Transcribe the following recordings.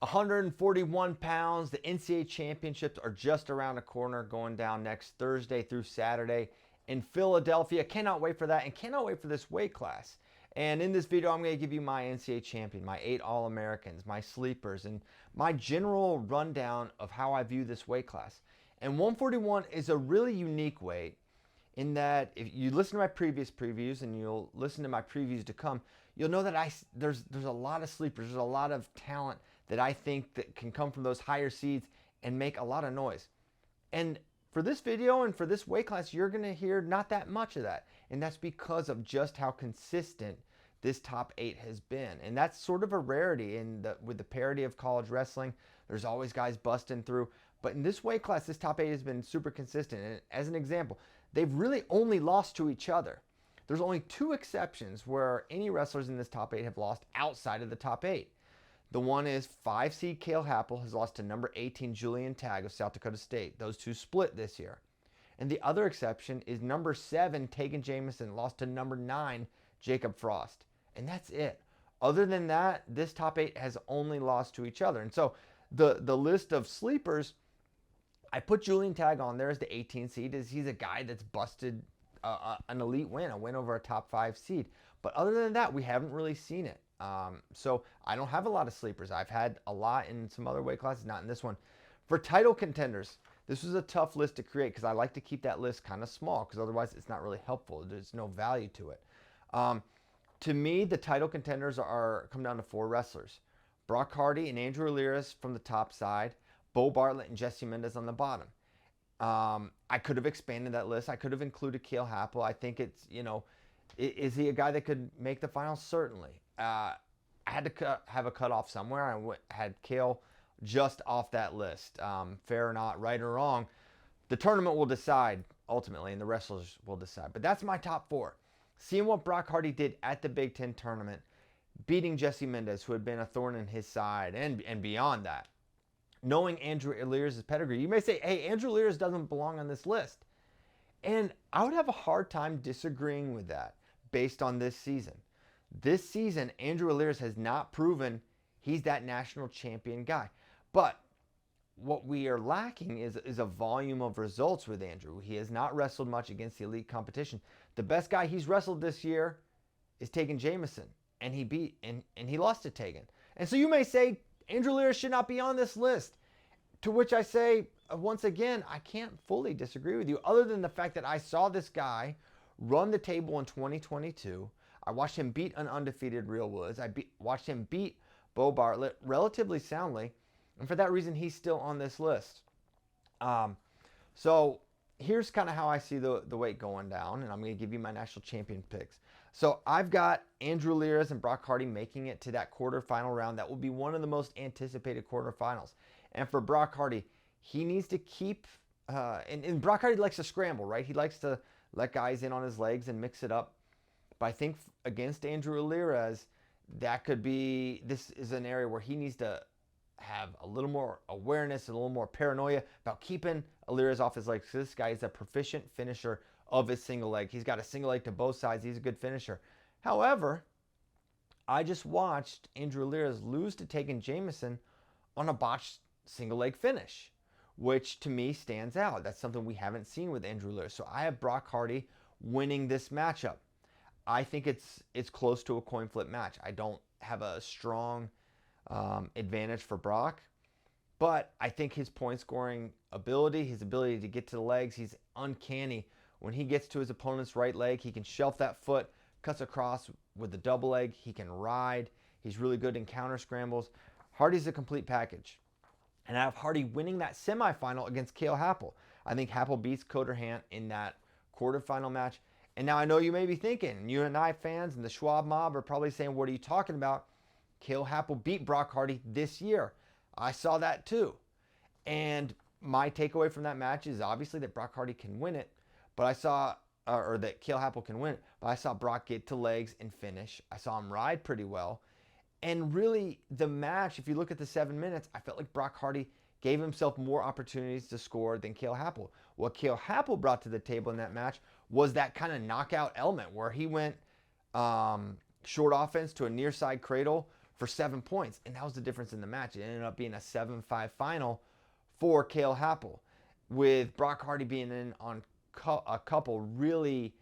141 pounds. The NCAA championships are just around the corner, going down next Thursday through Saturday in Philadelphia. Cannot wait for that, and cannot wait for this weight class. And in this video, I'm going to give you my NCAA champion, my 8 All-Americans, my sleepers, and my general rundown of how I view this weight class. And 141 is a really unique weight in that if you listen to my previous previews and you'll listen to my previews to come, you'll know that there's a lot of sleepers, there's a lot of talent that I think that can come from those higher seeds and make a lot of noise. And for this video and for this weight class, you're going to hear not that much of that. And that's because of just how consistent this top 8 has been. And that's sort of a rarity with the parity of college wrestling. There's always guys busting through. But in this weight class, this top 8 has been super consistent. And as an example, they've really only lost to each other. There's only 2 exceptions where any wrestlers in this top 8 have lost outside of the top 8. The one is 5 seed Cale Happel has lost to number 18 Julian Tagg of South Dakota State. Those 2 split this year. And the other exception is number 7 Tegan Jamison lost to number 9 Jacob Frost. And that's it. Other than that, this top 8 has only lost to each other. And so the list of sleepers, I put Julian Tagg on there as the 18 seed. He's a guy that's busted an elite win, a win over a top 5 seed. But other than that, we haven't really seen it. So I don't have a lot of sleepers. I've had a lot in some other weight classes, not in this one. For title contenders, this was a tough list to create because I like to keep that list kind of small because otherwise it's not really helpful. There's no value to it. To me, the title contenders come down to 4 wrestlers. Brock Hardy and Andrew Alirez from the top side, Bo Bartlett and Jesse Mendez on the bottom. I could have expanded that list. I could have included Cale Happel. I think it's, is he a guy that could make the finals? Certainly. I had to have a cutoff somewhere. I had Cale just off that list. Fair or not, right or wrong, the tournament will decide ultimately, and the wrestlers will decide. But that's my top 4. Seeing what Brock Hardy did at the Big Ten tournament, beating Jesse Mendez, who had been a thorn in his side, and beyond that. Knowing Andrew Alirez's pedigree, you may say, hey, Andrew Alirez doesn't belong on this list. And I would have a hard time disagreeing with that based on this season. This season, Andrew Alirez has not proven he's that national champion guy. But what we are lacking is a volume of results with Andrew. He has not wrestled much against the elite competition. The best guy he's wrestled this year is Tegan Jamison, and he lost to Tegan. And so you may say Andrew Alirez should not be on this list. To which I say, once again, I can't fully disagree with you, other than the fact that I saw this guy run the table in 2022. I watched him beat an undefeated Real Woods. Watched him beat Bo Bartlett relatively soundly. And for that reason, he's still on this list. So here's kind of how I see the weight going down. And I'm going to give you my national champion picks. So I've got Andrew Alirez and Brock Hardy making it to that quarterfinal round. That will be one of the most anticipated quarterfinals. And for Brock Hardy, he needs to keep... and Brock Hardy likes to scramble, right? He likes to let guys in on his legs and mix it up. But I think against Andrew Alirez, this is an area where he needs to have a little more awareness, a little more paranoia about keeping Alirez off his legs. This guy is a proficient finisher of his single leg. He's got a single leg to both sides. He's a good finisher. However, I just watched Andrew Alirez lose to Tegan Jamison on a botched single leg finish, which to me stands out. That's something we haven't seen with Andrew Alirez. So I have Brock Hardy winning this matchup. I think it's close to a coin flip match. I don't have a strong advantage for Brock, but I think his point scoring ability, his ability to get to the legs, he's uncanny. When he gets to his opponent's right leg, he can shelf that foot, cuts across with the double leg. He can ride. He's really good in counter scrambles. Hardy's a complete package. And I have Hardy winning that semifinal against Cale Happel. I think Happel beats Coderhant in that quarterfinal match. And now I know you may be thinking, you and I fans and the Schwab mob are probably saying, what are you talking about? Cale Happel beat Brock Hardy this year. I saw that too. And my takeaway from that match is obviously that Brock Hardy can win it, but I saw, or that Cale Happel can win it, but I saw Brock get to legs and finish. I saw him ride pretty well. And really, the match, if you look at the 7 minutes, I felt like Brock Hardy gave himself more opportunities to score than Cale Happel. What Cale Happel brought to the table in that match was that kind of knockout element where he went short offense to a near side cradle, for 7 points. And that was the difference in the match. It ended up being a 7-5 final for Cale Happel, with Brock Hardy being in on a couple really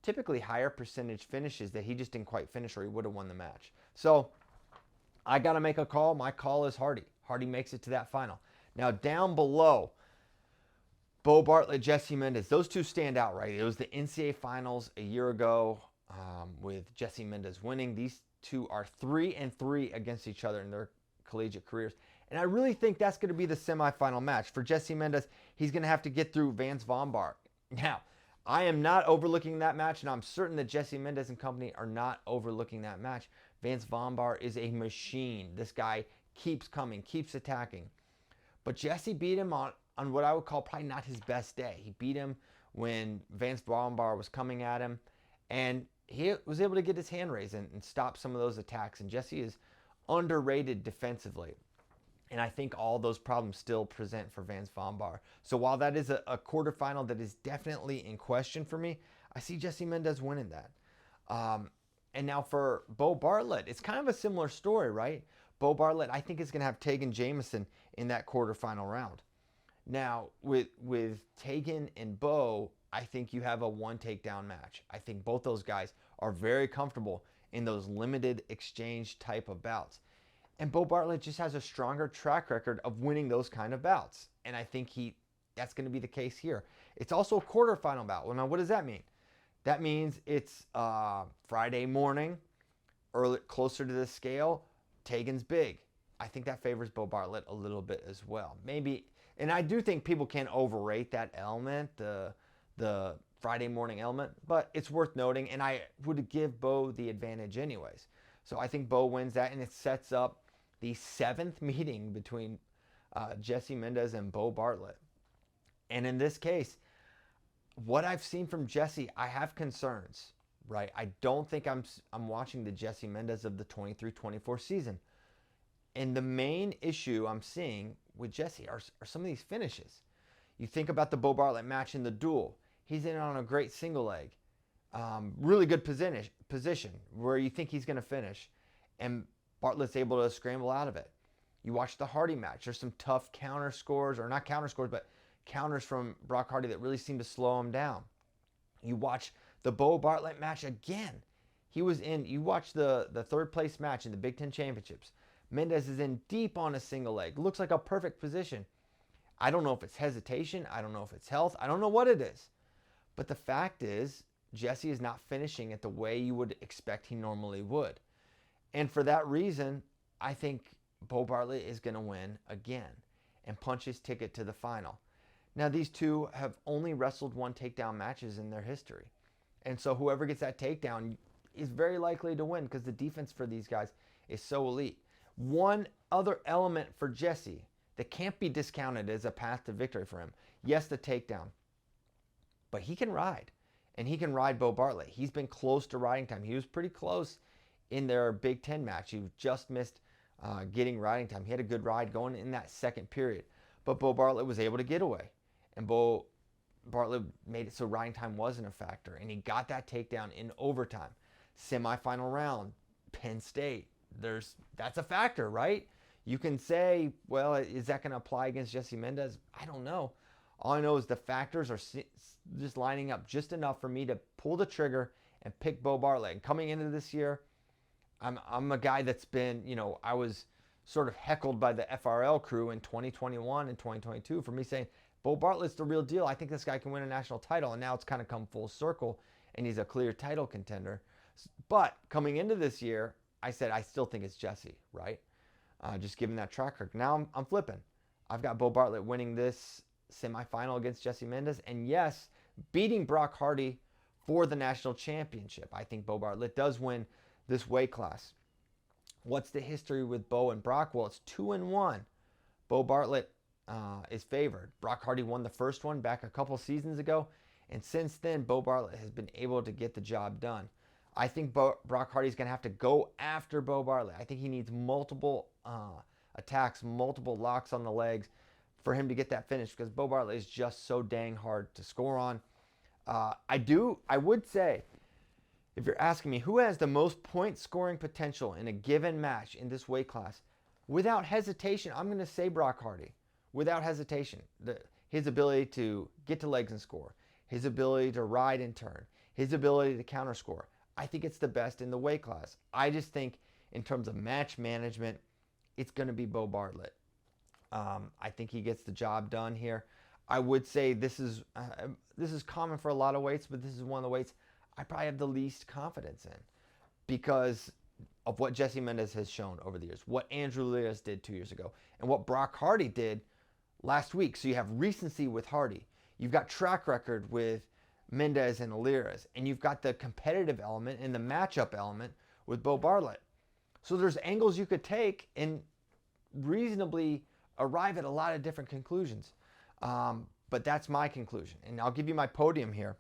typically higher percentage finishes that he just didn't quite finish, or he would have won the match. So I got to make a call. My call is Hardy. Hardy makes it to that final. Now down below, Bo Bartlett, Jesse Mendez. Those two stand out, right? It was the NCAA finals a year ago with Jesse Mendez winning. These two are 3-3 against each other in their collegiate careers. And I really think that's going to be the semifinal match. For Jesse Mendez, he's going to have to get through Vance Von Now, I am not overlooking that match, and I'm certain that Jesse Mendez and company are not overlooking that match. Vance Von is a machine. This guy keeps coming, keeps attacking. But Jesse beat him on what I would call probably not his best day. He beat him when Vance Von was coming at him, and he was able to get his hand raised and stop some of those attacks. And Jesse is underrated defensively. And I think all those problems still present for Vance Von. So while that is a quarterfinal that is definitely in question for me, I see Jesse Mendez winning that. And now for Bo Bartlett, it's kind of a similar story, right? Bo Bartlett, I think, is going to have Tegan Jamison in that quarterfinal round. Now, with Tegan and Bo, I think you have a one takedown match. I think both those guys are very comfortable in those limited exchange type of bouts. And Bo Bartlett just has a stronger track record of winning those kind of bouts. And I think that's going to be the case here. It's also a quarterfinal bout. Well, now, what does that mean? That means it's Friday morning, early, closer to the scale. Tegan's big. I think that favors Bo Bartlett a little bit as well. Maybe, and I do think people can overrate that element, the Friday morning element, but it's worth noting, and I would give Bo the advantage anyways. So I think Bo wins that, and it sets up the 7th meeting between Jesse Mendez and Bo Bartlett. And in this case, what I've seen from Jesse, I have concerns, right? I don't think I'm watching the Jesse Mendez of the 23-24 season. And the main issue I'm seeing with Jesse are some of these finishes. You think about the Bo Bartlett match in the duel. He's in on a great single leg. Really good position where you think he's going to finish. And Bartlett's able to scramble out of it. You watch the Hardy match. There's some tough counter scores, or not counter scores, but counters from Brock Hardy that really seem to slow him down. You watch the Bo Bartlett match again. You watch the third place match in the Big Ten Championships. Mendez is in deep on a single leg. Looks like a perfect position. I don't know if it's hesitation. I don't know if it's health. I don't know what it is. But the fact is, Jesse is not finishing it the way you would expect he normally would. And for that reason, I think Bo Bartlett is going to win again and punch his ticket to the final. Now, these two have only wrestled one takedown matches in their history. And so whoever gets that takedown is very likely to win because the defense for these guys is so elite. One other element for Jesse that can't be discounted as a path to victory for him. Yes, the takedown. But he can ride. And he can ride Bo Bartlett. He's been close to riding time. He was pretty close in their Big Ten match. He just missed getting riding time. He had a good ride going in that second period. But Bo Bartlett was able to get away. And Bo Bartlett made it so riding time wasn't a factor. And he got that takedown in overtime. Semifinal round, Penn State. That's a factor, right? You can say, well, is that going to apply against Jesse Mendez? I don't know. All I know is the factors are just lining up just enough for me to pull the trigger and pick Bo Bartlett. And coming into this year, I'm a guy that's been, I was sort of heckled by the FRL crew in 2021 and 2022 for me saying, Bo Bartlett's the real deal. I think this guy can win a national title. And now it's kind of come full circle, and he's a clear title contender. But coming into this year, I said I still think it's Jesse, right? Just given that track record. Now I'm flipping. I've got Bo Bartlett winning this semifinal against Jesse Mendez, and yes, beating Brock Hardy for the national championship. I think Bo Bartlett does win this weight class. What's the history with Bo and Brock? Well, it's 2-1. Bo Bartlett is favored. Brock Hardy won the first one back a couple seasons ago, and since then, Bo Bartlett has been able to get the job done. I think Brock Hardy's going to have to go after Bo Bartlett. I think he needs multiple attacks, multiple locks on the legs for him to get that finish because Bo Bartlett is just so dang hard to score on. I would say, If you're asking me who has the most point scoring potential in a given match in this weight class, without hesitation, I'm going to say Brock Hardy. Without hesitation. His ability to get to legs and score, his ability to ride and turn, his ability to counter score. I think it's the best in the weight class. I just think in terms of match management, it's going to be Bo Bartlett. I think he gets the job done here. I would say this is common for a lot of weights, but this is one of the weights I probably have the least confidence in because of what Jesse Mendez has shown over the years, what Andrew Lewis did 2 years ago, and what Brock Hardy did last week. So you have recency with Hardy. You've got track record with Mendez and Aliras, and you've got the competitive element and the matchup element with Bo Bartlett. So there's angles you could take and reasonably arrive at a lot of different conclusions. But that's my conclusion. And I'll give you my podium here.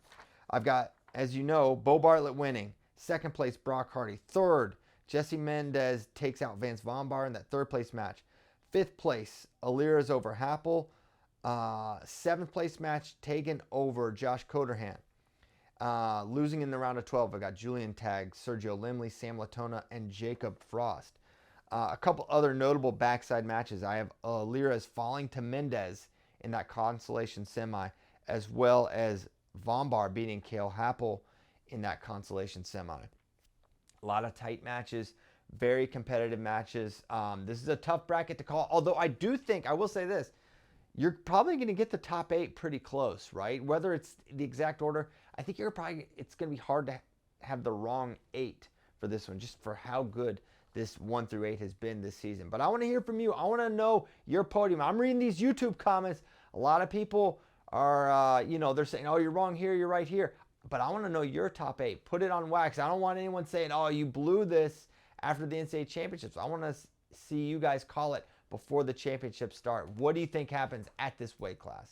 I've got, as you know, Bo Bartlett winning. Second place, Brock Hardy. Third, Jesse Mendez takes out Vance Vombar in that third place match. Fifth place, Aliras over Happel. Seventh place match, Tegan over Josh Coderhan. Losing in the round of 12, I got Julian Tagg, Sergio Limley, Sam Latona, and Jacob Frost. A couple other notable backside matches. I have Aliras falling to Mendez in that consolation semi, as well as Vombar beating Cale Happel in that consolation semi. A lot of tight matches, very competitive matches. This is a tough bracket to call, although I do think, I will say this, you're probably going to get the top 8 pretty close, right? Whether it's the exact order, I think it's going to be hard to have the wrong 8 for this one, just for how good this 1 through 8 has been this season. But I want to hear from you. I want to know your podium. I'm reading these YouTube comments. A lot of people are, they're saying, oh, you're wrong here, you're right here. But I want to know your top 8. Put it on wax. I don't want anyone saying, oh, you blew this after the NCAA championships. I want to see you guys call it before the championships start. What do you think happens at this weight class?